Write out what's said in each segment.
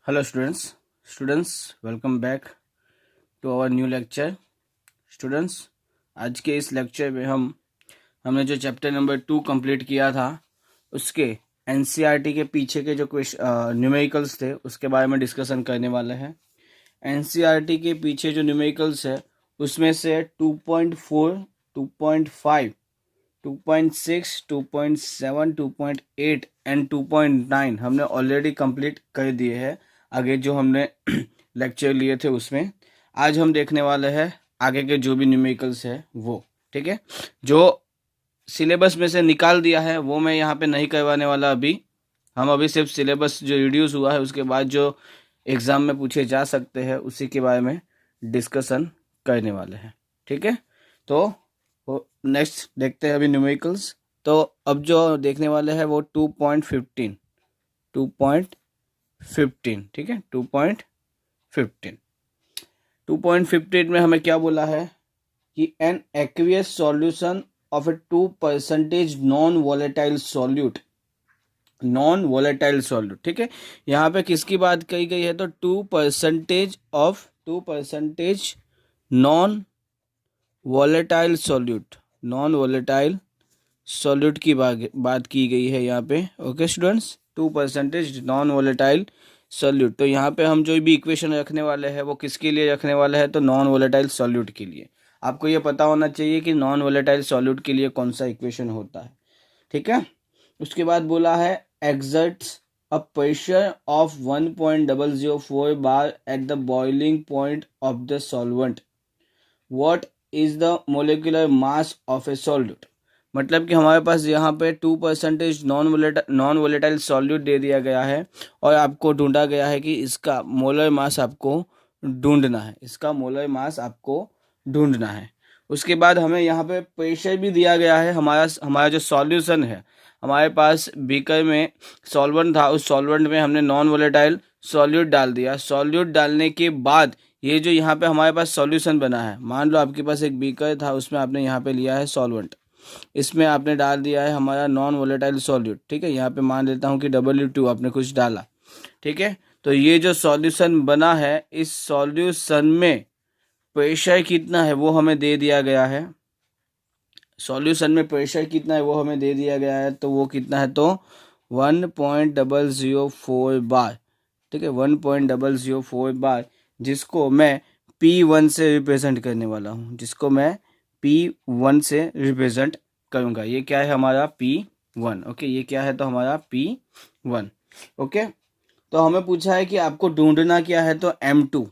Hello students welcome back to our new lecture. Students, आज के इस लेक्चर में हमने जो चैप्टर नंबर 2 कंप्लीट किया था उसके एनसीईआरटी के पीछे के जो न्यूमेरिकल्स थे उसके बारे में डिस्कशन करने वाले हैं। एनसीईआरटी के पीछे जो न्यूमेरिकल्स है उसमें से 2.4, 2.5, 2.6, 2.7, 2.8 एंड 2.9 हमने ऑलरेडी कंप्लीट कर दिए हैं। आगे जो हमने लेक्चर लिए थे उसमें आज हम देखने वाले हैं आगे के जो भी न्यूमेरिकल्स है वो। ठीक है, जो सिलेबस में से निकाल दिया है वो मैं यहाँ पे नहीं करवाने वाला। हम अभी सिर्फ सिलेबस जो रिड्यूस हुआ है उसके बाद जो एग्ज़ाम में पूछे जा सकते हैं उसी के बारे में डिस्कशन करने वाले हैं। ठीक है, तो नेक्स्ट देखते हैं अभी न्यूमेरिकल्स। तो अब जो देखने वाले हैं वो 2.15, 2.15। ठीक है, 2.15 में हमें क्या बोला है कि an aqueous solution of a 2% non volatile solute, non volatile solute. ठीक है, यहाँ पे किसकी बात कही गई है तो 2% non volatile solute, non volatile solute की बात की गई है यहाँ पे। Okay students, 2% non volatile solute. तो यहाँ पे हम जो भी इक्वेशन रखने वाले हैं वो किसके लिए रखने वाले हैं तो नॉन वॉलेटाइल सॉल्यूट के लिए। आपको ये पता होना चाहिए कि नॉन वॉलेटाइल सॉल्यूट के लिए कौन सा इक्वेशन होता है। ठीक है, उसके बाद बोला है exerts a pressure of 1.004 bar at the boiling point of the solvent, what is the molecular mass of A solute. मतलब कि हमारे पास यहाँ पे 2% नॉन वोलेटाइल सॉल्यूट दे दिया गया है और आपको ढूंढा गया है कि इसका मोलर मास आपको ढूंढना है, इसका मोलर मास आपको ढूंढना है। उसके बाद हमें यहाँ पे प्रेशर भी दिया गया है। हमारा जो सॉल्यूशन है, हमारे पास बीकर में सॉल्वेंट था, उस सॉल्वेंट में हमने नॉन वोलेटाइल सॉल्यूट डाल दिया। सॉल्यूट डालने के बाद ये जो यहाँ पे हमारे पास सॉल्यूशन बना है, मान लो आपके पास एक बीकर था, उसमें आपने यहाँ पे लिया है सॉल्वेंट, इसमें आपने डाल दिया है हमारा नॉन वोलेटाइल सॉल्यूट। ठीक है, यहाँ पे मान लेता हूँ कि W2 आपने कुछ डाला। ठीक है, तो ये जो सॉल्यूशन बना है इस सॉल्यूशन में प्रेशर कितना है वो हमें दे दिया गया है। सॉल्यूशन में प्रेशर कितना है वो हमें दे दिया गया है, तो वो कितना है तो 1.004 बार। ठीक है, 1.004 बार, जिसको मैं P1 से रिप्रेजेंट करने वाला हूँ, जिसको मैं P1 से रिप्रेजेंट करूँगा। ये क्या है हमारा P1। ओके, ये क्या है तो हमारा P1। ओके, तो हमें पूछा है कि आपको ढूंढना क्या है तो M2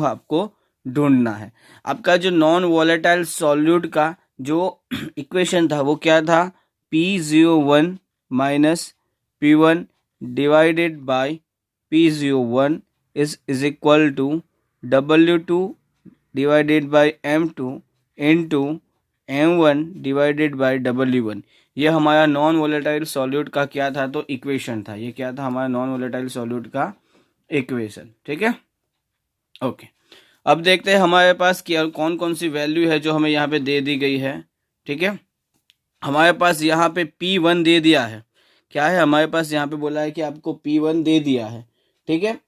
आपको ढूंढना है। आपका जो नॉन वॉलेटाइल सॉल्यूट का जो इक्वेशन था वो क्या था, P01 minus P1 divided by P01 is equal to W2 divided by M2 into M1 divided by W1। ये हमारा नॉन वोलेटाइल सॉल्यूट का क्या था तो इक्वेशन था। ये क्या था हमारा नॉन वोलेटाइल सॉल्यूट का इक्वेशन। ठीक है, ओके। अब देखते हैं हमारे पास क्या कौन कौन सी वैल्यू है जो हमें यहाँ पे दे दी गई है। ठीक है, हमारे पास यहाँ पे P1 दे दिया है। क्या है हमारे पास यहाँ पे बोला है कि आपको P1 दे दिया है। ठीक है,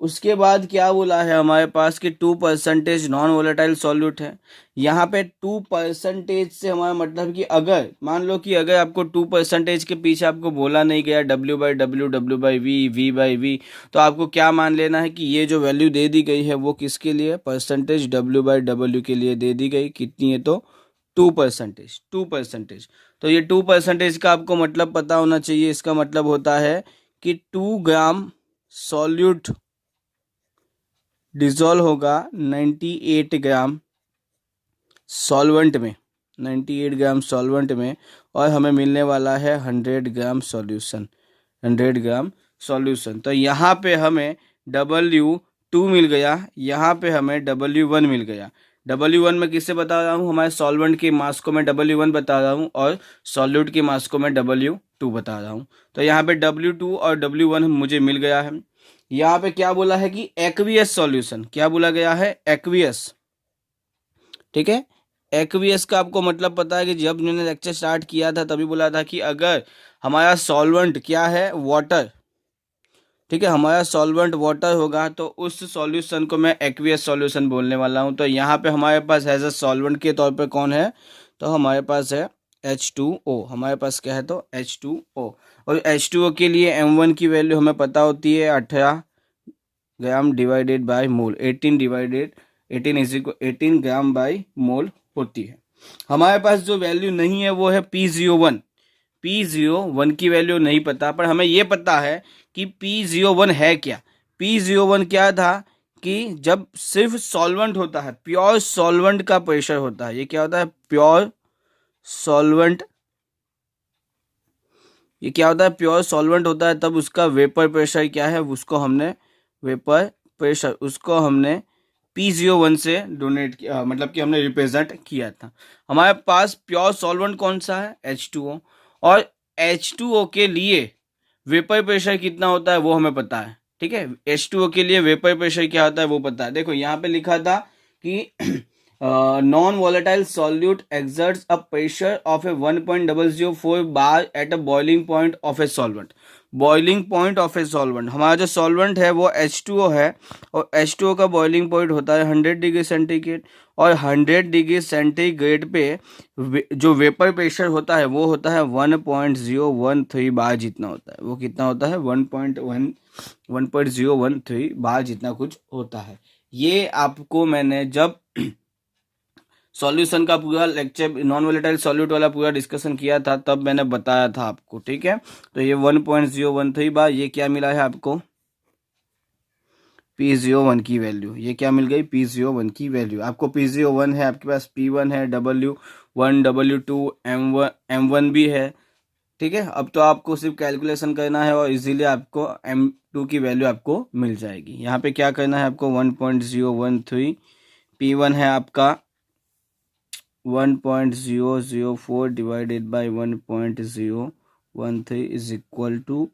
उसके बाद क्या बोला है हमारे पास कि 2% नॉन वोलेटाइल सॉल्यूट है। यहाँ पे 2% से हमारा मतलब कि अगर मान लो कि अगर आपको 2% के पीछे आपको बोला नहीं गया W/W, W/V, V/V, तो आपको क्या मान लेना है कि ये जो वैल्यू दे दी गई है वो किसके लिए, परसेंटेज W/W के लिए दे दी गई। कितनी है तो 2%। तो ये 2% का आपको मतलब पता होना चाहिए। इसका मतलब होता है कि 2 ग्राम सॉल्यूट डिजोल्व होगा 98 ग्राम सॉल्वेंट में, 98 ग्राम सॉल्वेंट में, और हमें मिलने वाला है 100 ग्राम सॉल्यूशन, 100 ग्राम सॉल्यूशन। तो यहाँ पे हमें W2 मिल गया, यहाँ पे हमें W1 मिल गया। W1 में किससे बता रहा हूँ, हमारे सॉल्वेंट के मास को मैं W1 बता रहा हूँ और सॉल्यूट के मास को मैं W2 बता रहा हूँ। तो यहाँ पे W2 और W1 मुझे मिल गया है। यहाँ पे क्या बोला है कि एक्वियस सॉल्यूशन, क्या बोला गया है एक्वियस। ठीक है, एक्वियस का आपको मतलब पता है कि जब मैंने लेक्चर स्टार्ट किया था तभी बोला था कि अगर हमारा सॉल्वेंट क्या है वाटर, ठीक है, हमारा सॉल्वेंट वाटर होगा तो उस सॉल्यूशन को मैं एक्वियस सॉल्यूशन बोलने वाला हूँ। तो यहाँ पे हमारे पास एज अ सॉल्वेंट के तौर पे कौन है, तो हमारे पास है H2O। हमारे पास क्या है, तो H2O। और H2O के लिए M1 की वैल्यू हमें पता होती है 18 gram divided by mole, 18 gram by mole होती है। हमारे पास जो वैल्यू नहीं है वो है P01। P01 की वैल्यू नहीं पता, पर हमें ये पता है कि P01 है क्या। P01 क्या था कि जब सिर्फ सॉल्वेंट होता है, प्योर सॉल्वेंट का प्रेशर होता है, ये क्या होता है, प्योर सॉल्वेंट, ये क्या होता है, प्योर सॉल्वेंट होता है, तब उसका वेपर प्रेशर क्या है, उसको हमने वेपर प्रेशर, उसको हमने P01 से डोनेट किया, मतलब कि हमने रिप्रेजेंट किया था। हमारे पास प्योर सॉल्वेंट कौन सा है, H2O। और H2O के लिए वेपर प्रेशर कितना होता है वो हमें पता है। ठीक है, H2O के लिए वेपर प्रेशर क्या होता है वो पता है। देखो यहाँ पे लिखा था कि non volatile solute exerts a pressure of a 1.004 bar at a boiling point of a solvent। Boiling point of a solvent, हमारा जो सॉल्वेंट है वो H2O है, और H2O का बॉइलिंग पॉइंट होता है 100 डिग्री सेंटीग्रेड। और 100 डिग्री सेंटीग्रेड पे जो वेपर प्रेशर होता है वो होता है 1.013 बार जितना होता है। वो कितना होता है, 1.013 बार जितना कुछ होता है। ये आपको मैंने जब सॉल्यूशन का पूरा लेक्चर, नॉन वोलेटाइल सॉल्यूट वाला पूरा डिस्कशन किया था, तब मैंने बताया था आपको। ठीक है, तो ये 1.013 बार, ये क्या मिला है आपको, P01 की वैल्यू, ये क्या मिल गई, P01 की वैल्यू। आपको P01 है, आपके पास P1 है, W1 W2 M1 भी है। ठीक है, अब तो आपको सिर्फ कैलकुलेशन करना है और इजीली आपको M2 की वैल्यू आपको मिल जाएगी। यहाँ पे क्या करना है आपको, 1.013, P1 है आपका 1.004 divided by 1.013 is equal to,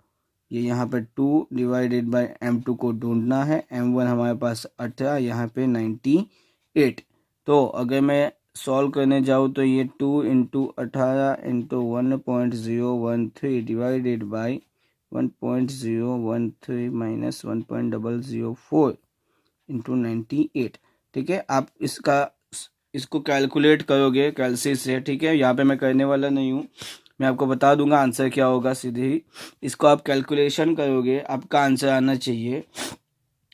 ये यहाँ पे 2 डिवाइडेड बाय M2 को ढूंढना है। M1 हमारे पास 18, यहाँ पे 98। तो अगर मैं सॉल्व करने जाऊँ तो ये 2 into 18 into 1.013 divided by 1.013 minus 1.004 into 98। ठीक है, आप इसको कैलकुलेट करोगे कैलसी से। ठीक है, यहाँ पे मैं करने वाला नहीं हूँ, मैं आपको बता दूंगा आंसर क्या होगा सीधे ही। इसको आप कैलकुलेशन करोगे, आपका आंसर आना चाहिए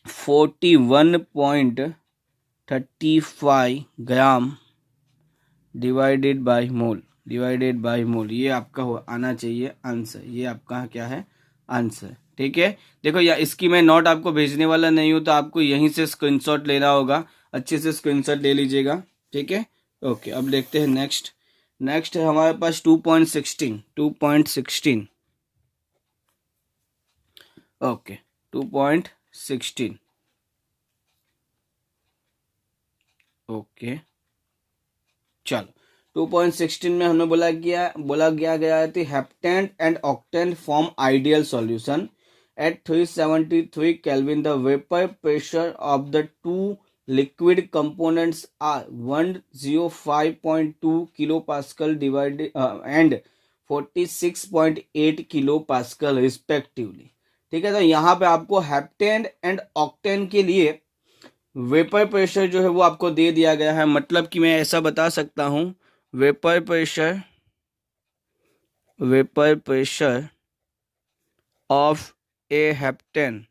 41.35 ग्राम डिवाइडेड बाय मोल, ये आपका आना चाहिए आंसर। ये आपका क्या है, आंसर। ठीक है, देखो या इसकी मैं नोट आपको भेजने वाला नहीं हूँ, तो आपको यहीं से स्क्रीनशॉट लेना होगा, अच्छे से स्क्रीनशॉट ले लीजिएगा। ठीक है, ओके, अब देखते हैं नेक्स्ट है हमारे पास 2.16। ओके, 2.16। ओके, चलो 2.16 में हमने बोला गया है कि heptane and octane form ideal solution at 373 kelvin. The vapour pressure of the two liquid components are 105.2 kilopascal divided and 46.8 kilopascal respectively। ठीक है, तो यहाँ पे आपको हेप्टेन एंड ऑक्टेन के लिए वेपर प्रेशर जो है वो आपको दे दिया गया है। मतलब कि मैं ऐसा बता सकता हूँ, vapour pressure of A heptane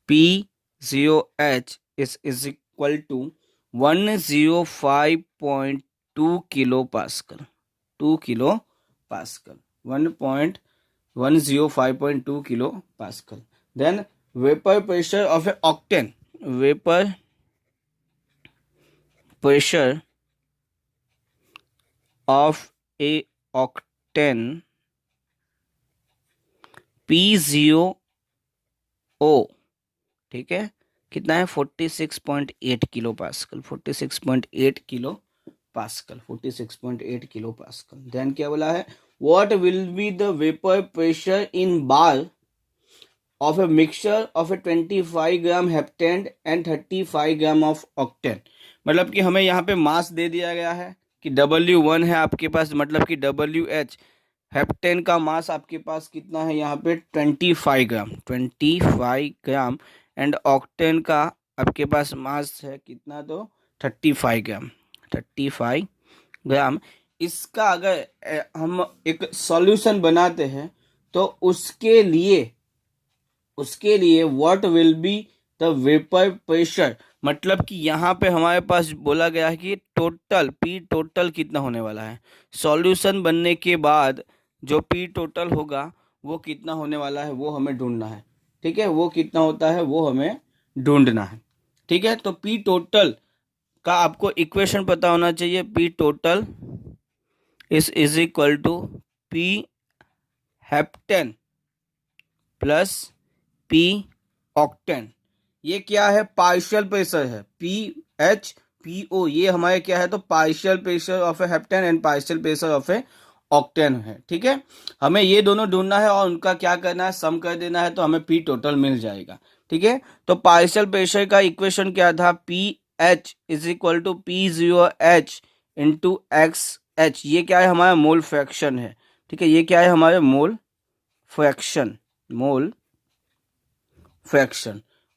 P0H is equal to 105.2 kilopascal, 1.105.2 kilopascal। Then vapor pressure of a octane, vapor pressure of a octane P0O, ठीक है, कितना है, 46.8 kilo pascal, 46.8 kilo pascal. Then क्या बोला है, what will be the vapour pressure in bar of a mixture of a 25 gram heptane and 35 gram of octane. मतलब कि हमें यहाँ पे मास दे दिया गया है कि W1 है आपके पास, मतलब कि WH हेप्टेन का मास आपके पास कितना है यहाँ पे 25 ग्राम, 25 ग्राम। एंड ऑक्टेन का आपके पास मास है कितना, तो 35 ग्राम, 35 ग्राम। इसका अगर हम एक सॉल्यूशन बनाते हैं तो उसके लिए what will be the vapour pressure, मतलब कि यहाँ पे हमारे पास बोला गया है कि टोटल पी टोटल कितना होने वाला है। सॉल्यूशन बनने के बाद जो पी टोटल होगा वो कितना होने वाला है वो हमें ढूंढना है। ठीक है, वो कितना होता है वो हमें ढूंढना है। ठीक है, तो पी टोटल का आपको इक्वेशन पता होना चाहिए। P total is equal to P heptane plus P octane. ये क्या है, पार्शियल प्रेशर है, PHPO। ये हमारे क्या है, तो partial pressure of A heptane and partial pressure of A octane है। ठीक है, हमें ये दोनों ढूंढना है और उनका क्या करना है, सम कर देना है, तो हमें पी टोटल मिल जाएगा। ठीक है, तो पार्शियल प्रेशर का इक्वेशन क्या था, PH is equal to P0H into XH। ये क्या है, हमारा मोल फ्रैक्शन है। ठीक है, ये क्या है, हमारे मोल फ्रैक्शन।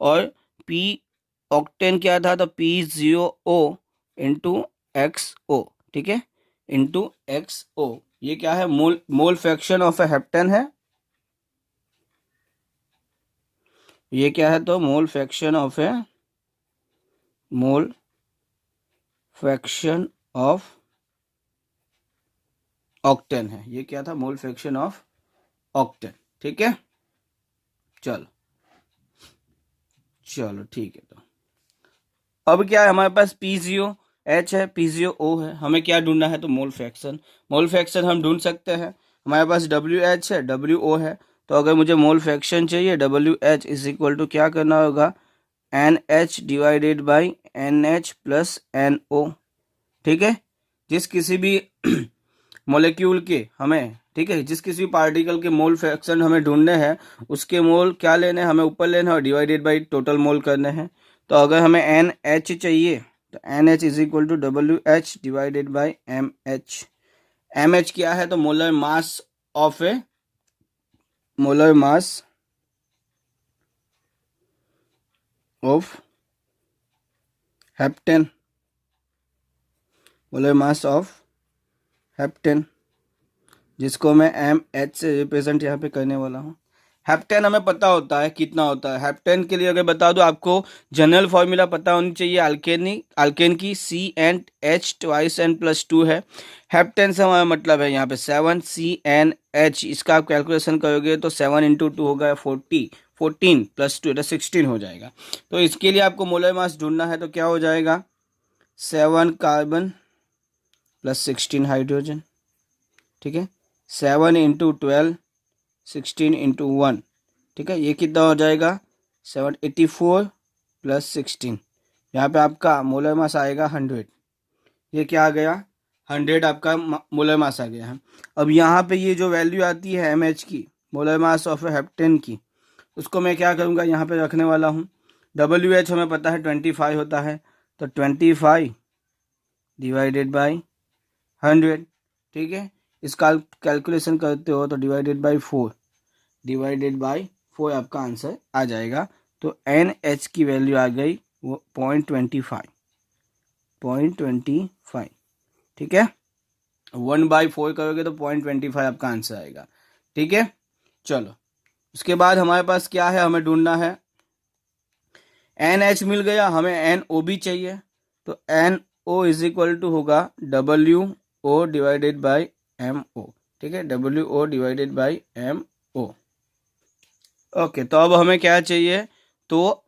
और पी ऑक्टेन क्या था, तो P0O इंटू XO। ठीक है, इंटू XO। ये क्या है, mole fraction of A heptane है। ये क्या है, तो मोल फ्रैक्शन ऑफ ऑक्टेन है। ये क्या था, मोल फ्रैक्शन ऑफ ऑक्टेन। ठीक है, चलो ठीक है। तो अब क्या है, हमारे पास P0H है, P0O है, हमें क्या ढूंढना है, तो मोल फ्रैक्शन हम ढूंढ सकते हैं। हमारे पास WH है, WO है, तो अगर मुझे मोल फ्रैक्शन चाहिए, WH इज इक्वल टू क्या करना होगा, NH divided by NH plus NO। ठीक है, जिस किसी भी मोलिक्यूल के हमें, ठीक है, जिस किसी भी पार्टिकल के मोल फ्रैक्शन हमें ढूंढने हैं, उसके मोल क्या लेने हैं, हमें ऊपर लेना है और डिवाइडेड बाई टोटल मोल करने हैं। तो अगर हमें NH चाहिए तो NH is equal to WH divided by MH। MH क्या है, तो molar mass of heptane, molar mass of heptane, जिसको मैं MH से रिप्रेजेंट यहाँ पे करने वाला हूँ। हेप्टेन हमें पता होता है कितना होता है। हेप्टेन के लिए अगर बता दो, आपको जनरल फॉर्मूला पता होनी चाहिए। अल्केन की CnH ट्वाइस N प्लस 2 है। हेप्टेन से हमारा मतलब है यहाँ पे 7CnH। इसका आप कैलकुलेशन करोगे तो 7 इंटू 2 होगा 14 प्लस 2 16 हो जाएगा। तो इसके लिए आपको मोलर मास ढूंढना है, तो क्या हो जाएगा, 7 कार्बन प्लस 16 हाइड्रोजन। ठीक है, 7 इंटू 12, 16 इंटू 1। ठीक है, ये कितना हो जाएगा, 784 प्लस 16। यहाँ पे आपका मोलर मास आएगा 100। ये क्या आ गया, 100 आपका मोलर मास आ गया है। अब यहाँ पे ये जो वैल्यू आती है MH की, मोलर मास ऑफ हेप्टेन की, उसको मैं क्या करूँगा, यहाँ पे रखने वाला हूँ। WH हमें पता है 25 होता है, तो 25 डिवाइडेड बाई 100। ठीक है, इसका कैलकुलेशन करते हो तो डिवाइडेड बाई 4 आपका आंसर आ जाएगा। तो NH की वैल्यू आ गई वो 0.25। ठीक है, 1/4 करोगे तो 0.25 आपका आंसर आएगा। ठीक है, चलो उसके बाद हमारे पास क्या है, हमें ढूंढना है NH मिल गया, हमें NO भी चाहिए। तो NO इज इक्वल टू होगा WO डिवाइडेड बाई MO। ठीक है, WO divided by MO। Okay, तो अब हमें क्या चाहिए, तो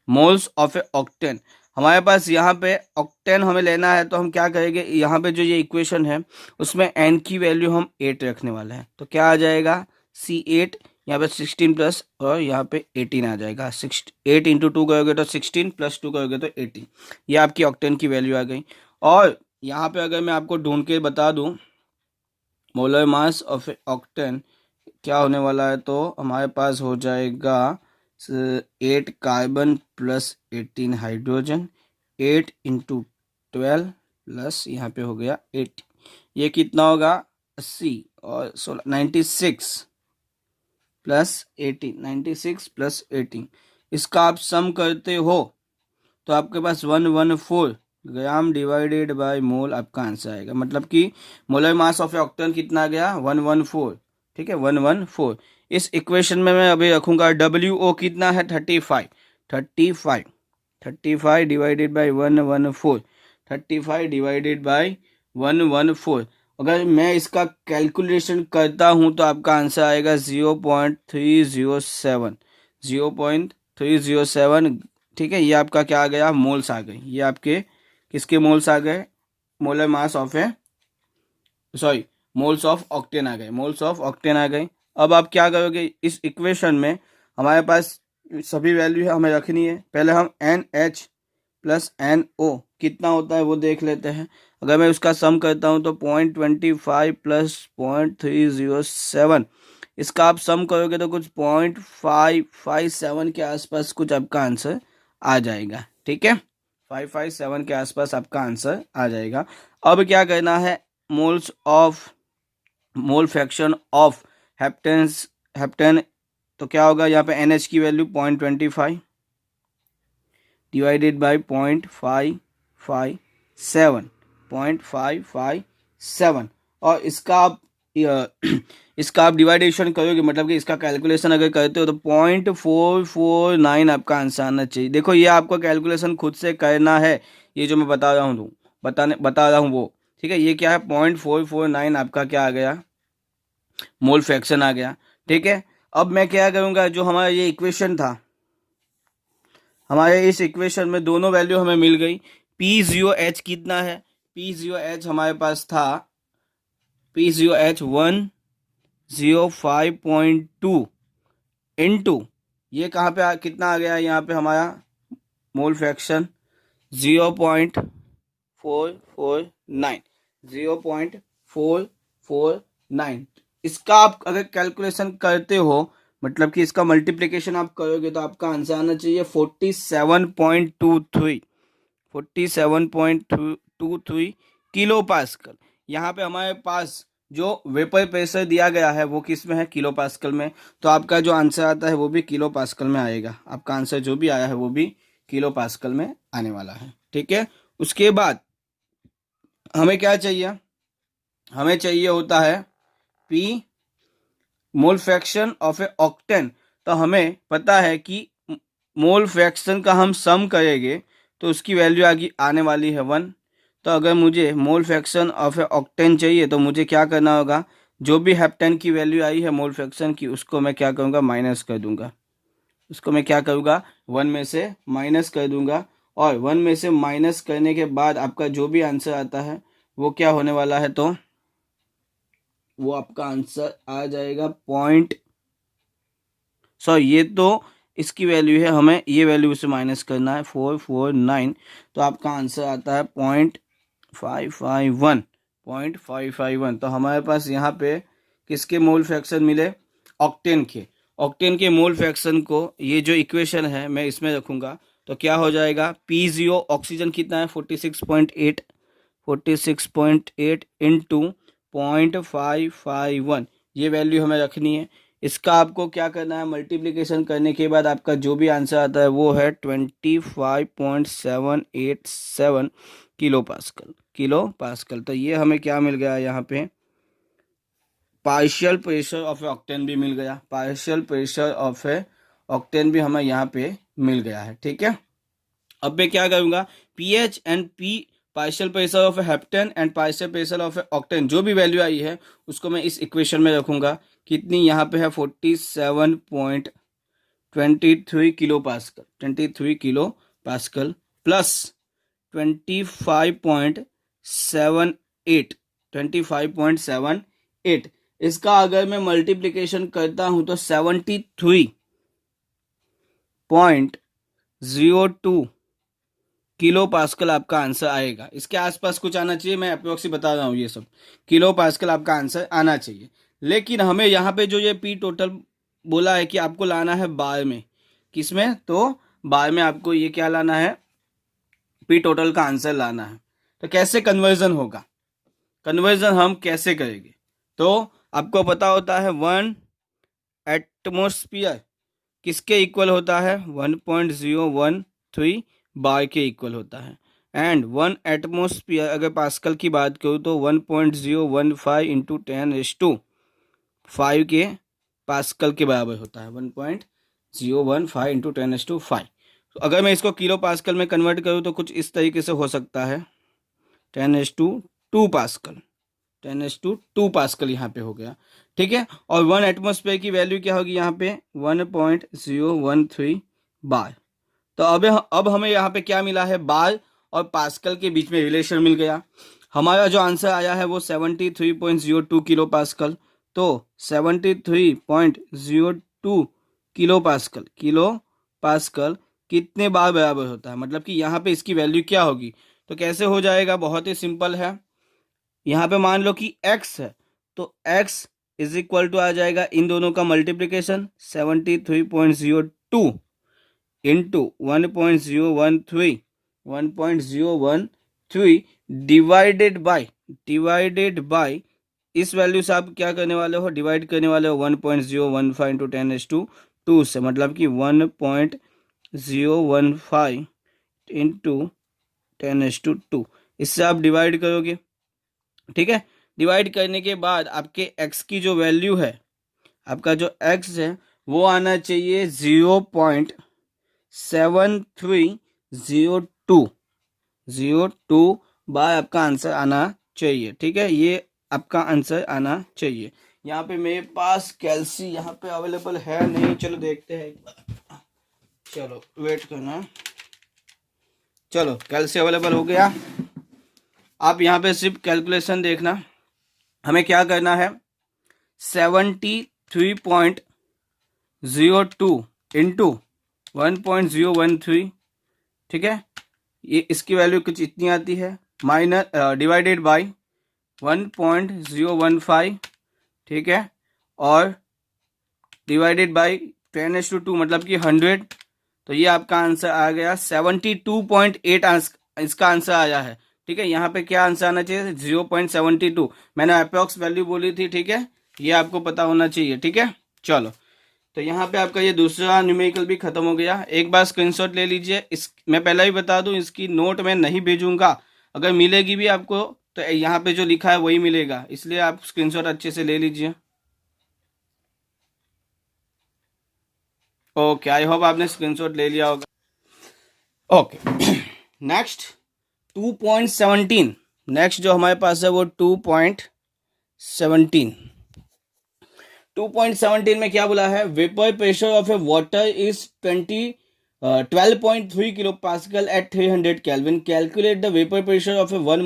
मोल्स ऑफ ए ऑक्टेन। हमारे पास यहाँ पे ऑक्टेन हमें लेना है, तो हम क्या करेंगे, यहाँ पे जो ये इक्वेशन है उसमें N की वैल्यू हम 8 रखने वाले हैं। तो क्या आ जाएगा, C8, यहाँ पे 16 प्लस और यहाँ पे 18 आ जाएगा। 8 इंटू 2 करोगे तो 16 प्लस 2 करोगे तो 18। ये आपकी ऑक्टेन की वैल्यू आ गई। और यहाँ पे अगर मैं आपको ढूंढ के बता दूँ molar mass of A octane क्या होने वाला है, तो हमारे पास हो जाएगा 8 carbon plus 18 hydrogen, 8 into 12 plus यहाँ पे हो गया 8। ये कितना होगा, 80 और 16 96 प्लस 18, 96 प्लस 18, इसका आप सम करते हो तो आपके पास 114 ग्राम डिवाइडेड बाय मोल आपका आंसर आएगा। मतलब कि मोलर मास ऑफ ऑक्टेन कितना आ गया, 114। ठीक है, 114। इस इक्वेशन में मैं अभी रखूंगा WO कितना है, 35। 35 35 डिवाइडेड बाई 114, 35 डिवाइडेड बाई 114। अगर मैं इसका कैलकुलेशन करता हूं तो आपका आंसर आएगा 0.307, 0.307। ठीक है, ये आपका क्या आ गया, मोल्स आ गए। ये आपके किसके मोल्स आ गए, molar mass of a sorry moles of octane आ गए, मोल्स ऑफ ऑक्टेन आ गए। अब आप क्या करोगे, इस इक्वेशन में हमारे पास सभी वैल्यू है, हमें रखनी है। पहले हम NH प्लस NO कितना होता है वो देख लेते हैं। अगर मैं उसका सम करता हूं तो 0.25 प्लस 0.307, इसका आप सम करोगे तो कुछ 0.557 के आसपास कुछ आपका आंसर आ जाएगा। ठीक है, 557 के आसपास आपका आंसर आ जाएगा। अब क्या करना है, moles of mole fraction of heptane, तो क्या होगा यहाँ पे NH की वैल्यू 0.25 डिवाइडेड बाई 0.557, 0.557, और इसका आप डिवाइडेशन करोगे, मतलब कि इसका कैलकुलेशन अगर करते हो तो 0.449 आपका आंसर आना चाहिए। देखो ये आपको कैलकुलेशन खुद से करना है, ये जो मैं बता रहा हूँ बता रहा हूँ वो। ठीक है, ये क्या है, 0.449 आपका क्या आ गया, मोल फ्रैक्शन आ गया। ठीक है, अब मैं क्या करूँगा, जो हमारा ये इक्वेशन था, हमारे इस इक्वेशन में दोनों वैल्यू हमें मिल गई। P0H कितना है, P0H हमारे पास था P0H 105.2 इंटू, ये कहाँ पे कितना आ गया, यहाँ पे हमारा मोल फ्रैक्शन 0.449, 0.449। इसका आप अगर कैलकुलेशन करते हो, मतलब कि इसका मल्टीप्लिकेशन आप करोगे तो आपका आंसर आना चाहिए 47.23, 47.23 किलो पास्कल। यहाँ पे हमारे पास जो वेपर प्रेशर दिया गया है वो किस में है, किलो पास्कल में। तो आपका जो आंसर आता है वो भी किलो पास्कल में आएगा। आपका आंसर जो भी आया है वो भी किलो पास्कल में आने वाला है। ठीक है, उसके बाद हमें क्या चाहिए, हमें चाहिए होता है P mole fraction of A octane. तो हमें पता है कि मोल फ्रैक्शन का हम सम करेंगे तो उसकी वैल्यू आने वाली है 1। तो अगर मुझे मोल फ्रैक्शन ऑफ ए ऑक्टेन चाहिए तो मुझे क्या करना होगा, जो भी हेप्टेन की वैल्यू आई है मोल फ्रैक्शन की, उसको मैं क्या करूँगा, माइनस कर दूंगा। उसको मैं क्या करूँगा, 1 में से माइनस कर दूंगा। और 1 में से माइनस करने के बाद आपका जो भी आंसर आता है वो क्या होने वाला है, तो वो आपका आंसर आ जाएगा ये तो इसकी वैल्यू है, हमें ये वैल्यू से माइनस करना है 449। तो आपका आंसर आता है 0.551, 0.551। तो हमारे पास यहाँ पे किसके मोल फ्रैक्शन मिले, ऑक्टेन के। ऑक्टेन के मोल फ्रैक्शन को ये जो इक्वेशन है मैं इसमें रखूँगा तो क्या हो जाएगा, P0 ऑक्सीजन कितना है 46.8, 46.8 इंटू 0.551, ये वैल्यू हमें रखनी है। इसका आपको क्या करना है, मल्टीप्लिकेशन करने के बाद आपका जो भी आंसर आता है वो है 25.787 किलो पास्कल, किलो पास्कल। तो ये हमें क्या मिल गया यहाँ पे, partial pressure of A octane भी मिल गया, partial pressure of A octane भी हमें यहाँ पे मिल गया है। ठीक है, अब मैं क्या करूँगा, PH and P partial pressure of A heptane and partial pressure of A octane, जो भी वैल्यू आई है उसको मैं इस इक्वेशन में रखूँगा। कितनी यहाँ पे है, 47.23 kilo pascal, 23 kilo pascal plus 25.78, 25.78। इसका अगर मैं मल्टीप्लिकेशन करता हूं तो 73.02 किलो पास्कल आपका आंसर आएगा। इसके आसपास कुछ आना चाहिए, मैं अप्रोक्सी बता रहा हूँ, ये सब किलो पास्कल आपका आंसर आना चाहिए। लेकिन हमें यहाँ पे जो ये पी टोटल बोला है कि आपको लाना है बार में, किसमें, तो बार में आपको ये क्या लाना है, पी टोटल का आंसर लाना है। तो कैसे कन्वर्जन होगा, कन्वर्जन हम कैसे करेंगे, तो आपको पता होता है 1 एटमोस्फियर किसके इक्वल होता है, 1.013 बार के इक्वल होता है। एंड 1 एटमोस्फियर अगर पास्कल की बात करूँ तो 1.015 इंटू 10⁵ के पास्कल के बराबर होता है, 1.015 इंटू 10⁵। तो अगर मैं इसको किलो पास्कल में कन्वर्ट करूँ तो कुछ इस तरीके से हो सकता है, 10⁵2 पास्कल, 10⁵2 पास्कल यहाँ पे हो गया, ठीक है। और 1 एटमॉस्फेयर की वैल्यू क्या होगी यहाँ पे, 1.013 बार। तो अब हमें यहाँ पे क्या मिला है, बार और पास्कल के बीच में रिलेशन मिल गया। हमारा जो आंसर आया है वो 73.02 किलो पास्कल। तो 73.02 किलो पास्कल कितने बार बराबर होता है, मतलब कि यहाँ पे इसकी वैल्यू क्या होगी। तो कैसे हो जाएगा, बहुत ही सिंपल है। यहाँ पे मान लो कि x है, तो x इज इक्वल टू आ जाएगा इन दोनों का मल्टीप्लिकेशन, 73.02 इंटू 1.013 डिवाइडेड बाय इस वैल्यू से आप क्या करने वाले हो, डिवाइड करने वाले हो 1.015 इंटू 10⁵2 से, मतलब कि 1.015 इंटू 10⁵2 इससे आप डिवाइड करोगे, ठीक है। डिवाइड करने के बाद आपके x की जो वैल्यू है, आपका जो x है वो आना चाहिए 0.7302 बार आपका आंसर आना चाहिए, ठीक है। ये आपका आंसर आना चाहिए। यहाँ पे मेरे पास कैल्सी यहाँ पे अवेलेबल है नहीं, चलो देखते हैं एक बार, चलो वेट करना। चलो कैल्सी अवेलेबल हो गया। आप यहाँ पे सिर्फ कैलकुलेशन देखना, हमें क्या करना है, 73.02 इंटू 1.013, ठीक है, ये इसकी वैल्यू कुछ इतनी आती है, माइनस डिवाइडेड बाय 1.015, ठीक है, और डिवाइडेड बाय 10⁵2 मतलब कि 100। तो ये आपका आंसर आ गया 72.8 इसका आंसर आया है, ठीक है। यहाँ पे क्या आंसर आना चाहिए, 0.72, मैंने अप्रॉक्स वैल्यू बोली थी, ठीक है, ये आपको पता होना चाहिए, ठीक है। चलो तो यहाँ पे आपका ये दूसरा न्यूमेरिकल भी खत्म हो गया। एक बार स्क्रीनशॉट ले लीजिए। मैं पहले ही बता दूं, इसकी नोट मैं नहीं भेजूंगा, अगर मिलेगी भी आपको तो यहाँ पे जो लिखा है वही मिलेगा, इसलिए आप स्क्रीनशॉट अच्छे से ले लीजिए। ओके, आई होप आपने स्क्रीनशॉट ले लिया होगा। ओके नेक्स्ट 2.17, नेक्स्ट जो हमारे पास है वो 2.17 में क्या बोला है, vapour pressure of a water is 12.3 kilo pascal at 300 kelvin, calculate the vapour pressure of a 1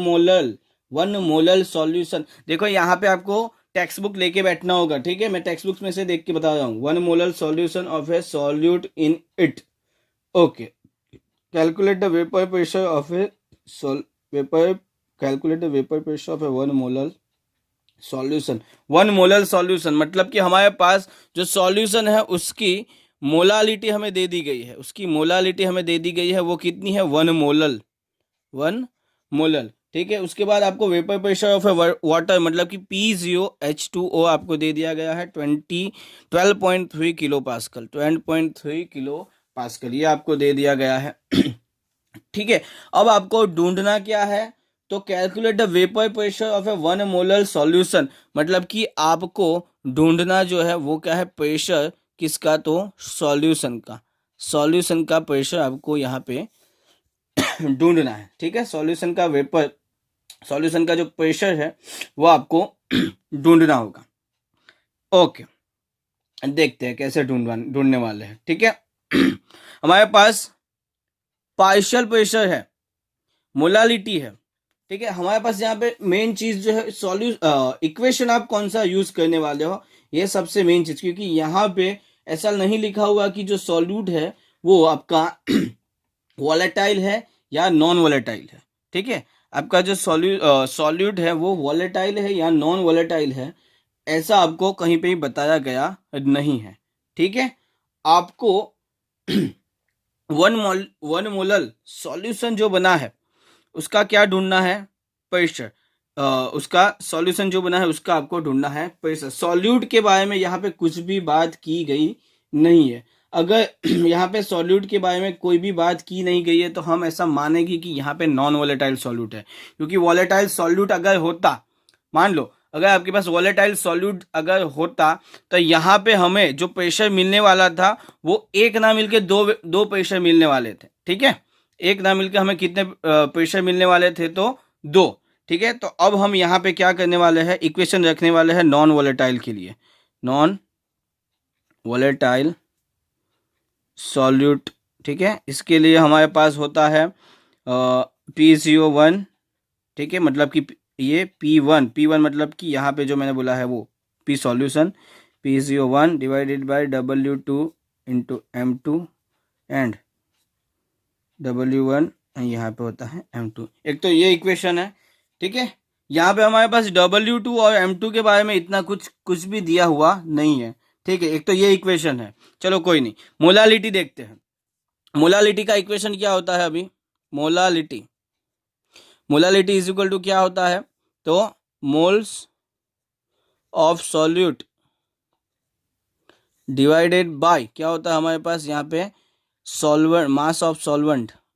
molar solution. देखो यहाँ पे आपको टेक्स्ट बुक लेके बैठना होगा, ठीक है, मैं टेक्स्ट बुक में से देख के बता रहा हूँ। 1 molar solution of A solute in it, okay, calculate the vapour pressure of A calculate the vapour pressure of a 1 molar solution. 1 molar solution मतलब कि हमारे पास जो सॉल्यूशन है उसकी मोलालिटी हमें दे दी गई है, उसकी मोलालिटी हमें दे दी गई है, वो कितनी है, 1 मोलर, ठीक है। उसके बाद आपको वेपर प्रेशर ऑफ वाटर मतलब कि PgO आपको दे दिया गया है 12.3 किलो पास्कल, 12.3 किलो पास्कल, ये आपको दे दिया गया है ठीक है। अब आपको ढूंढना क्या है, तो calculate the vapour pressure of a 1 molar solution, मतलब कि आपको ढूंढना जो है वो क्या है, प्रेशर किसका, तो सॉल्यूशन का प्रेशर आपको यहाँ पे ढूंढना है, ठीक है। सॉल्यूशन का जो प्रेशर है वो आपको ढूंढना होगा। ओके देखते हैं कैसे ढूंढने वाले हैं, ठीक है। हमारे पास पार्शियल प्रेशर है, मोलालिटी है, ठीक है। हमारे पास यहाँ पे मेन चीज जो है इक्वेशन आप कौन सा यूज करने वाले हो, ये सबसे मेन चीज, क्योंकि यहाँ पे ऐसा नहीं लिखा हुआ कि जो सॉल्यूट है वो आपका वॉलेटाइल है या नॉन वॉलेटाइल है, ठीक है। आपका जो सॉल्यूट है वो वॉलेटाइल है या नॉन वॉलेटाइल है, ऐसा आपको कहीं पे भी बताया गया नहीं है, ठीक है। आपको 1 मोलर सॉल्यूशन जो बना है उसका क्या ढूंढना है, प्रेशर, उसका सॉल्यूशन जो बना है उसका आपको ढूंढना है प्रेशर। सॉल्यूट के बारे में यहाँ पे कुछ भी बात की गई नहीं है। अगर यहाँ पे सॉल्यूट के बारे में कोई भी बात की नहीं गई है तो हम ऐसा मानेंगे कि यहाँ पे नॉन वॉलेटाइल सॉल्यूट है, क्योंकि वॉलेटाइल सॉल्यूट अगर होता, मान लो अगर आपके पास वॉलेटाइल सॉल्यूट अगर होता तो यहाँ पे हमें जो प्रेशर मिलने वाला था वो एक ना मिलके दो प्रेशर मिलने वाले थे। ठीक है, एक ना मिलके हमें कितने प्रेशर मिलने वाले थे? तो दो। ठीक है, तो अब हम यहाँ पे क्या करने वाले हैं, इक्वेशन रखने वाले हैं नॉन वॉलेटाइल के लिए, नॉन वॉलेटाइल सॉल्यूट। ठीक है, इसके लिए हमारे पास होता है P01। ठीक है, मतलब कि ये P1 मतलब कि यहाँ पे जो मैंने बोला है वो P solution, P01 divided by W2 into M2 and W1 यहाँ पे होता है M2। एक तो ये इक्वेशन है। ठीक है, यहाँ पे हमारे पास W2 और M2 के बारे में इतना कुछ भी दिया हुआ नहीं है। ठीक है, एक तो ये इक्वेशन है। चलो कोई नहीं, मोलालिटी देखते हैं। मोलालिटी का इक्वेशन क्या होता है अभी? मोलालिटी इज इक्वल टू क्या होता है? तो moles of solute divided by क्या होता है हमारे पास यहाँ पे? Solvent,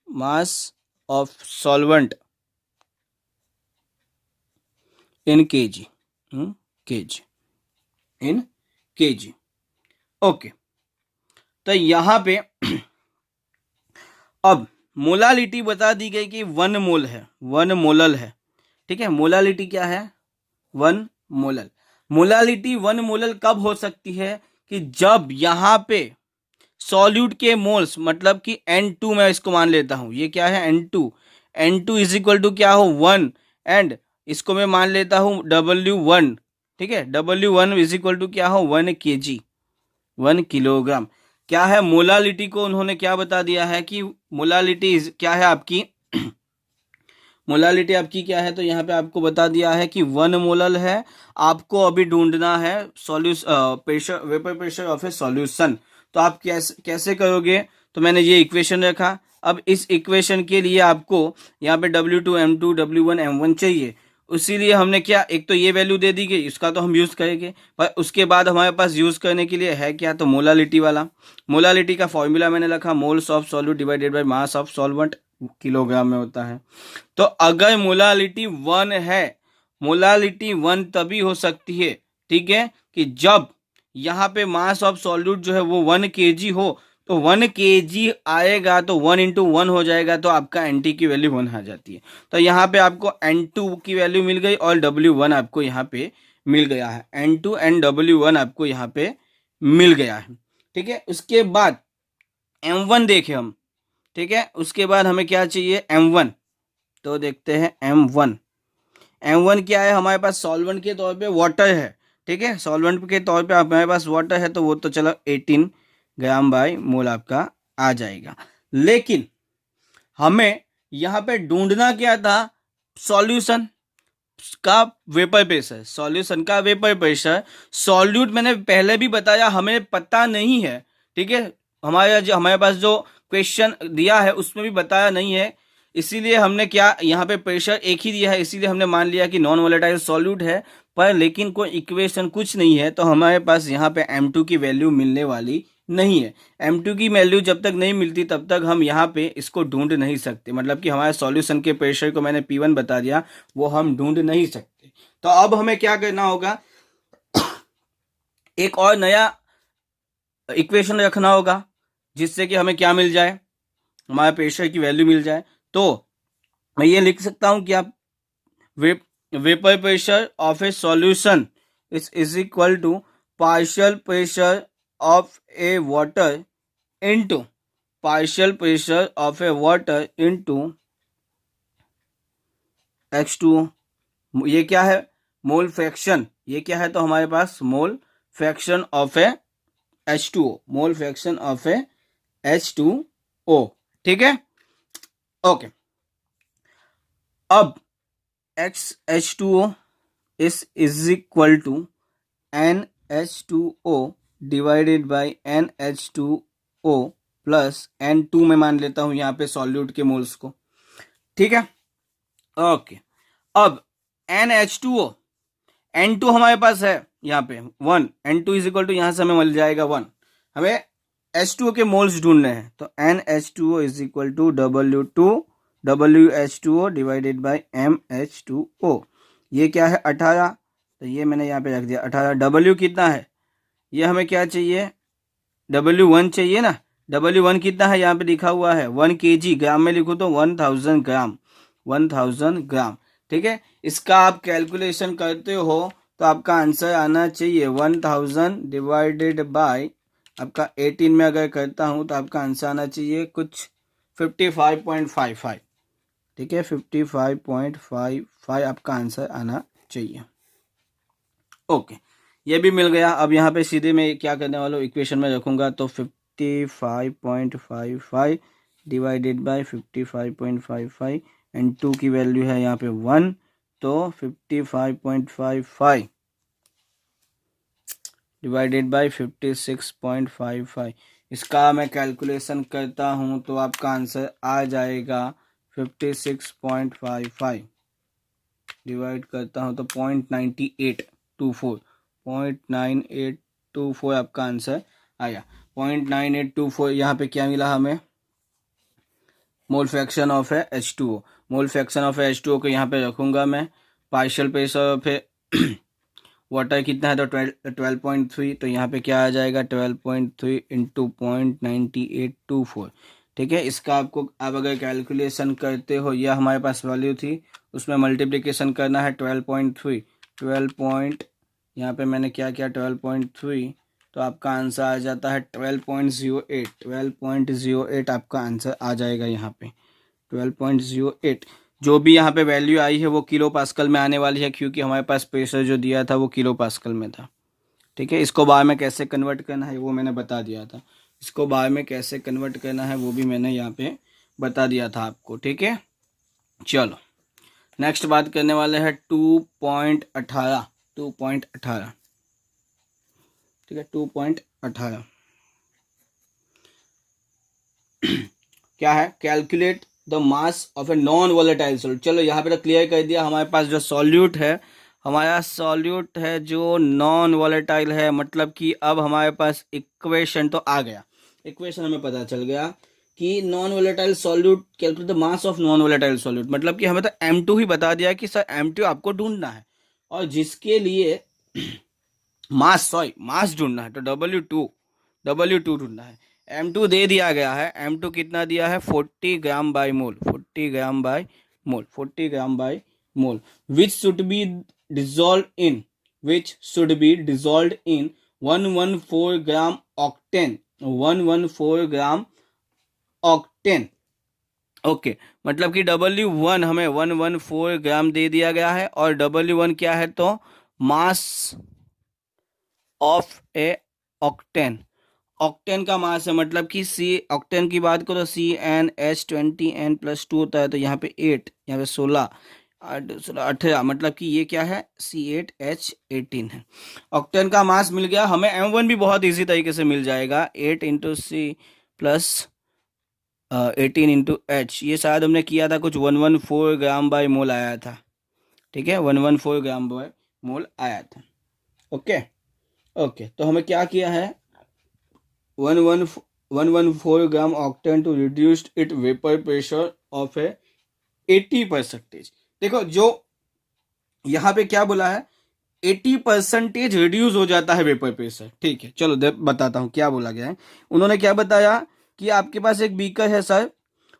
mass of solvent in KG, in KG. Okay, तो यहाँ पे अब मोलालिटी बता दी गई कि 1 मोल है, 1 मोलल है। ठीक है, मोलालिटी क्या है? 1 मोलल। मोलालिटी 1 मोलल कब हो सकती है? कि जब यहाँ पे सॉल्यूट के मोल्स, मतलब कि N2 मैं इसको मान लेता हूं, ये क्या है? N2 इज इक्वल टू क्या हो? 1, एंड इसको मैं मान लेता हूं W1। ठीक है, W1 इज इक्वल टू क्या हो? 1 kg, 1 किलोग्राम। क्या है मोलालिटी को उन्होंने क्या बता दिया है कि मोलालिटी क्या है आपकी? मोलालिटी आपकी क्या है? तो यहाँ पे आपको बता दिया है कि 1 मोलल है। आपको अभी ढूंढना है pressure, vapour pressure of a solution. तो आप कैसे करोगे? तो मैंने ये इक्वेशन रखा। अब इस इक्वेशन के लिए आपको यहाँ पे W2 M2 W1 M1 चाहिए। इसीलिए हमने क्या, एक तो ये वैल्यू दे दी गई, इसका तो हम यूज करेंगे, पर उसके बाद हमारे पास यूज करने के लिए है क्या? तो मोलालिटी वाला। मोलालिटी का फॉर्मूला मैंने रखा, moles of solute divided by mass of solvent, kilogram में होता है। तो अगर मोलालिटी 1 है, मोलालिटी 1 तभी हो सकती है, ठीक है, कि जब यहाँ पे मास ऑफ सॉल्यूट जो है वो 1 kg हो। तो 1 kg आएगा तो 1 इंटू 1 हो जाएगा, तो आपका NT की वैल्यू 1 आ जाती है। तो यहाँ पे आपको N2 की वैल्यू मिल गई और W1 आपको यहाँ पे मिल गया है। N2 एंड W1 आपको यहाँ पे मिल गया है। ठीक है, उसके बाद M1 देखें हम। ठीक है, उसके बाद हमें क्या चाहिए? M1। तो देखते हैं M1 क्या है? हमारे पास सॉल्वेंट के तौर पे वाटर है। ठीक है, सॉल्वेंट के तौर पे हमारे पास वाटर है, तो वो तो चलो 18 ग्राम बाय मोल आपका आ जाएगा। लेकिन हमें यहाँ पे ढूंढना क्या था? सॉल्यूशन का वेपर प्रेशर, सॉल्यूशन का वेपर प्रेशर। सॉल्यूट मैंने पहले भी बताया हमें पता नहीं है। ठीक है, हमारे पास जो क्वेश्चन दिया है उसमें भी बताया नहीं है, इसीलिए हमने क्या, यहाँ पे प्रेशर एक ही दिया है, इसीलिए हमने मान लिया कि नॉन वोलेटाइल सॉल्यूट है। पर लेकिन कोई इक्वेशन कुछ नहीं है, तो हमारे पास यहाँ पे M2 की वैल्यू मिलने वाली नहीं है। M2 की वैल्यू जब तक नहीं मिलती तब तक हम यहाँ पे इसको ढूंढ नहीं सकते। मतलब कि हमारे सॉल्यूशन के प्रेशर को मैंने P1 बता दिया, वो हम ढूंढ नहीं सकते। तो अब हमें क्या करना होगा? एक और नया इक्वेशन रखना होगा, जिससे कि हमें क्या मिल जाए? हमारे प्रेशर की वैल्यू मिल जाए। तो मैं ये लिख सकता हूं कि आप vapour pressure of a solution is equal to partial pressure of a water into partial pressure of a water into H2O। ये क्या है? Mole fraction. ये क्या है? तो हमारे पास mole fraction of a H2O, mole fraction of a H2O। ठीक है, ओके। अब H2O is equal to NH2O divided by NH2O plus N2 में मान लेता हूं यहाँ पे सॉल्यूट के मोल्स को। ठीक है, ओके। अब NH2O, N2 हमारे पास है यहाँ पे 1, N2 इज इक्वल टू यहाँ से हमें मिल जाएगा 1, हमें H2O के मोल्स ढूंढने हैं तो NH2O is equal to WH2O divided by MH2O। ये क्या है 18, तो ये मैंने यहाँ पे रख दिया 18। W कितना है, ये हमें क्या चाहिए, W1 चाहिए ना, W1 कितना है यहाँ पे लिखा हुआ है 1 kg, ग्राम में लिखूँ तो 1000 ग्राम, 1000 ग्राम। ठीक है, इसका आप कैलकुलेशन करते हो तो आपका आंसर आना चाहिए 1000 डिवाइडेड बाय आपका 18 में अगर करता हूँ तो आपका आंसर आना चाहिए कुछ 55.55। ठीक है, 55.55 आपका आंसर आना चाहिए। ओके, ये भी मिल गया। अब यहाँ पे सीधे मैं क्या करने वाला हूँ, इक्वेशन में रखूँगा तो 55.55 डिवाइडेड बाय 55.55 एंड 2 की वैल्यू है यहाँ पे 1, तो 55.55 डिवाइडेड बाय 56.55, इसका मैं कैलकुलेशन करता हूँ तो आपका आंसर आ जाएगा 56.55 डिवाइड करता हूँ तो 0.9824 आपका आंसर आया। 0.9824 यहाँ पे क्या मिला हमें, मोल फ्रैक्शन ऑफ है H2O। Mole fraction of H2O को यहाँ पे रखूँगा मैं, पार्शियल प्रेशर ऑफ वाटर कितना है तो 12.3, तो यहाँ पे क्या आ जाएगा 12.3 इंटू 0.9824। ठीक है, इसका आपको आप अगर कैलकुलेशन करते हो, यह हमारे पास वैल्यू थी, उसमें मल्टीप्लिकेशन करना है 12.3 यहाँ पे मैंने क्या किया 12.3, तो आपका आंसर आ जाता है 12.08 आपका आंसर आ जाएगा यहाँ पे 12.08। जो भी यहाँ पे वैल्यू आई है वो किलो पास्कल में आने वाली है, क्योंकि हमारे पास प्रेशर जो दिया था वो किलो पास्कल में था। ठीक है, इसको बार में कैसे कन्वर्ट करना है वो मैंने बता दिया था, इसको बार में कैसे कन्वर्ट करना है वो भी मैंने यहाँ पे बता दिया था आपको। ठीक है, चलो नेक्स्ट बात करने वाले हैं 2.18। ठीक है, 2.18 क्या है, calculate the mass of a non volatile solute. चलो यहाँ पे तो क्लियर कर दिया, हमारे पास जो सॉल्यूट है, हमारा सॉल्यूट है जो नॉन वॉलेटाइल है, मतलब कि अब हमारे पास इक्वेशन तो आ गया, इक्वेशन हमें पता चल गया कि non volatile solute calculate the mass of non volatile solute, मतलब कि हमें तो M2 ही बता दिया कि सर M2 आपको ढूंढना है, और जिसके लिए मास ढूंढना है तो W2 ढूंढना है। M2 दे दिया गया है, M2 कितना दिया है 40 gram by mole, 40 gram by mole, which should be dissolved in 114 gram octane, 114 gram octane. Okay, मतलब कि W1 हमें 114 ग्राम दे दिया गया है, और W1 क्या है तो मास ऑफ ए ऑक्टेन, ऑक्टेन का मास है, मतलब कि ऑक्टेन की बात करो CnH20n+2 होता है, तो यहाँ पे 8, यहाँ पे 16, 18, मतलब कि ये क्या है C8H18 है। ऑक्टेन का मास मिल गया हमें, M1 भी बहुत इजी तरीके से मिल जाएगा, 8 into C plus 18 into H, ये शायद हमने किया था कुछ 114 ग्राम बाई मोल आया था। ठीक है, 114 ग्राम बाई मोल आया था। ओके, तो हमें क्या किया है 114 gram octane to reduced it vapour pressure of a 80%। देखो जो यहाँ पे क्या बोला है 80% रिड्यूस हो जाता है वेपर प्रेशर। ठीक है, चलो बताता हूँ क्या बोला गया है। उन्होंने क्या बताया कि आपके पास एक बीकर है सर,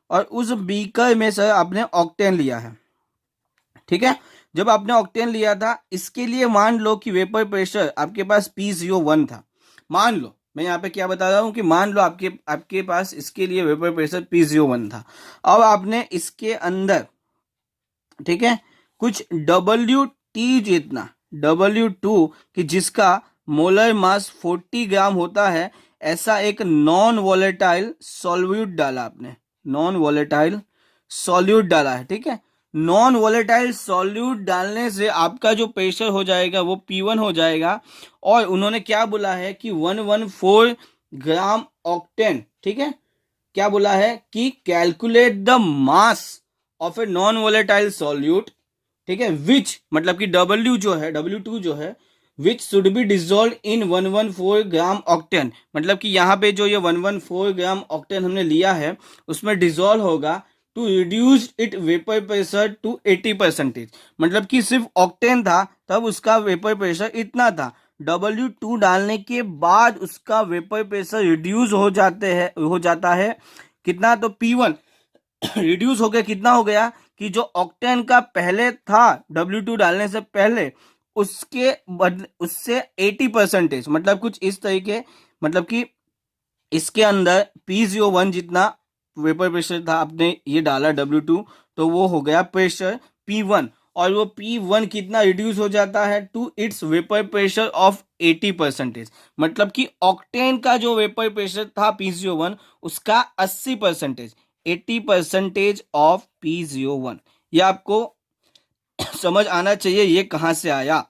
और उस बीकर में सर आपने ऑक्टेन लिया है। ठीक है, जब आपने ऑक्टेन लिया था, इसके लिए मान लो कि वेपर प्रेशर आपके पास P01 था। मान लो, मैं यहाँ पे क्या बता रहा हूँ कि मान लो आपके पास इसके लिए वेपर प्रेशर P01 था। अब आपने इसके अंदर, ठीक है, कुछ WT जितना W2 कि जिसका मोलर मास 40 ग्राम होता है, ऐसा एक नॉन वॉलेटाइल सॉल्यूट डाला आपने, नॉन वॉलेटाइल सॉल्यूट डाला है। ठीक है, नॉन वॉलेटाइल सॉल्यूट डालने से आपका जो प्रेशर हो जाएगा वो P1 हो जाएगा, और उन्होंने क्या बोला है कि 114 ग्राम ऑक्टेन। ठीक है, क्या बोला है कि calculate the mass of a non volatile solute. ठीक है। विच मतलब कि W जो है, W2 जो है, which should be dissolve in 114 gram octane, मतलब कि यहाँ पे जो ये 114 ग्राम ऑक्टेन हमने लिया है उसमें डिजोल्व होगा to reduce it vapour pressure to 80%। मतलब कि सिर्फ ऑक्टेन था तब उसका वेपर प्रेशर इतना था, W2 डालने के बाद उसका वेपर प्रेशर रिड्यूस हो जाता है कितना, तो P1 रिड्यूस हो गया, कितना हो गया कि जो ऑक्टेन का पहले था W2 डालने से पहले उससे 80%, मतलब कुछ इस तरीके, मतलब कि इसके अंदर P01 जितना वेपर प्रेशर था, आपने ये डाला W2 तो वो हो गया प्रेशर P1, और वो P1 कितना रिड्यूस हो जाता है to its vapour pressure of 80%। मतलब कि ऑक्टेन का जो वेपर प्रेशर था P01 उसका 80%, 80% ऑफ P01। ये आपको समझ आना चाहिए ये कहाँ से आया।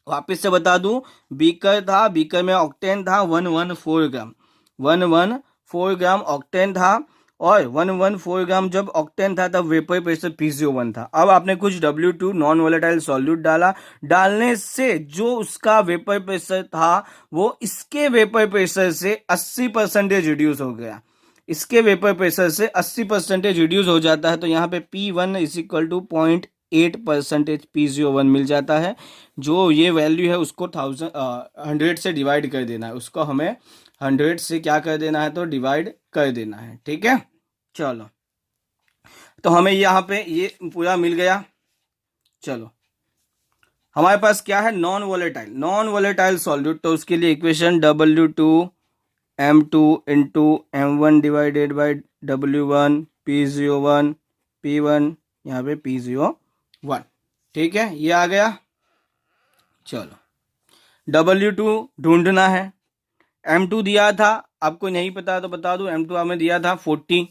वापस से बता दूं, बीकर था, बीकर में ऑक्टेन था 114 ग्राम, 114 ग्राम ऑक्टेन था, और 114 ग्राम जब ऑक्टेन था तब वेपर प्रेशर P01 था। अब आपने कुछ W2 नॉन वोलेटाइल सॉल्यूट डाला, डालने से जो उसका वेपर प्रेशर था वो इसके वेपर प्रेशर से 80% रिड्यूस हो गया, इसके वेपर प्रेशर से 80% रिड्यूस हो जाता है। तो यहाँ पे P1 is equal to 0.8% P01 मिल जाता है। जो ये वैल्यू है उसको 100 से डिवाइड कर देना है, उसको हमें 100 से क्या कर देना है, तो डिवाइड कर देना है। ठीक है, चलो, तो हमें यहाँ पे ये पूरा मिल गया। चलो, हमारे पास क्या है, नॉन वोलेटाइल सॉल्यूट, तो उसके लिए equation W2 M2 into M1 divided by W1 P01 P1 यहाँ पे P01। ठीक है, ये आ गया। चलो, W2 ढूंढना है, M2 दिया था, आपको नहीं पता तो बता दूं, M2 हमें दिया था 40।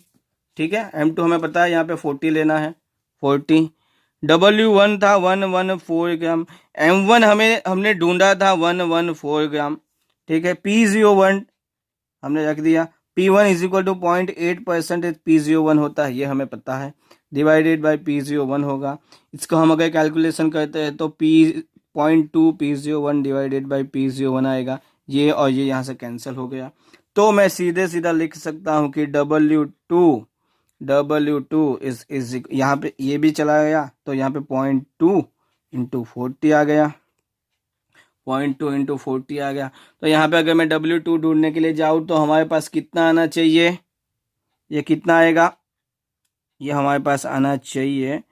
ठीक है, M2 हमें पता है, यहाँ पे 40 लेना है, 40। W1 था 114 ग्राम, M1 हमने ढूंढा था 114 ग्राम। ठीक है, P01 हमने रख दिया, P1 is equal to 0.8% P01 होता है, ये हमें पता है, डिवाइडेड बाई P01 होगा। इसको हम अगर कैलकुलेशन करते हैं तो P.2 P01 divided by P01 आएगा, ये और ये यहाँ से कैंसिल हो गया। तो मैं सीधे सीधा लिख सकता हूँ कि W2 इज यहाँ पे ये भी चला गया, तो यहाँ पे 0.2 इंटू 40 आ गया, 0.2 इंटू 40 आ गया। तो यहाँ पे अगर मैं W2 ढूंढने के लिए जाऊँ तो हमारे पास कितना आना चाहिए, ये कितना आएगा, ये हमारे पास आना चाहिए,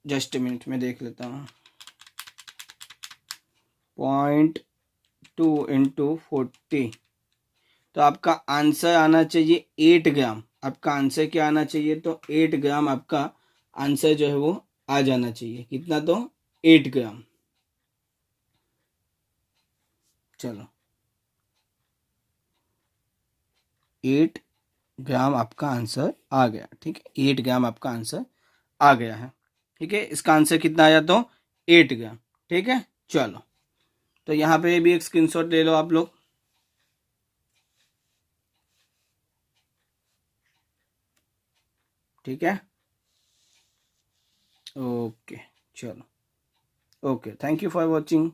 जस्ट मिनट में देख लेता हूँ, 0.2 इंटू 40, तो आपका आंसर आना चाहिए 8 ग्राम। आपका आंसर क्या आना चाहिए, तो 8 ग्राम आपका आंसर जो है वो आ जाना चाहिए, कितना, तो 8 ग्राम। चलो, 8 ग्राम आपका आंसर आ गया। ठीक है, 8 ग्राम आपका आंसर आ गया है। ठीक है, इसका आंसर कितना आया, तो 8 ग्राम। ठीक है, चलो, तो यहाँ पे भी एक स्क्रीनशॉट ले लो आप लोग। ठीक है, ओके, चलो, okay, thank you for watching.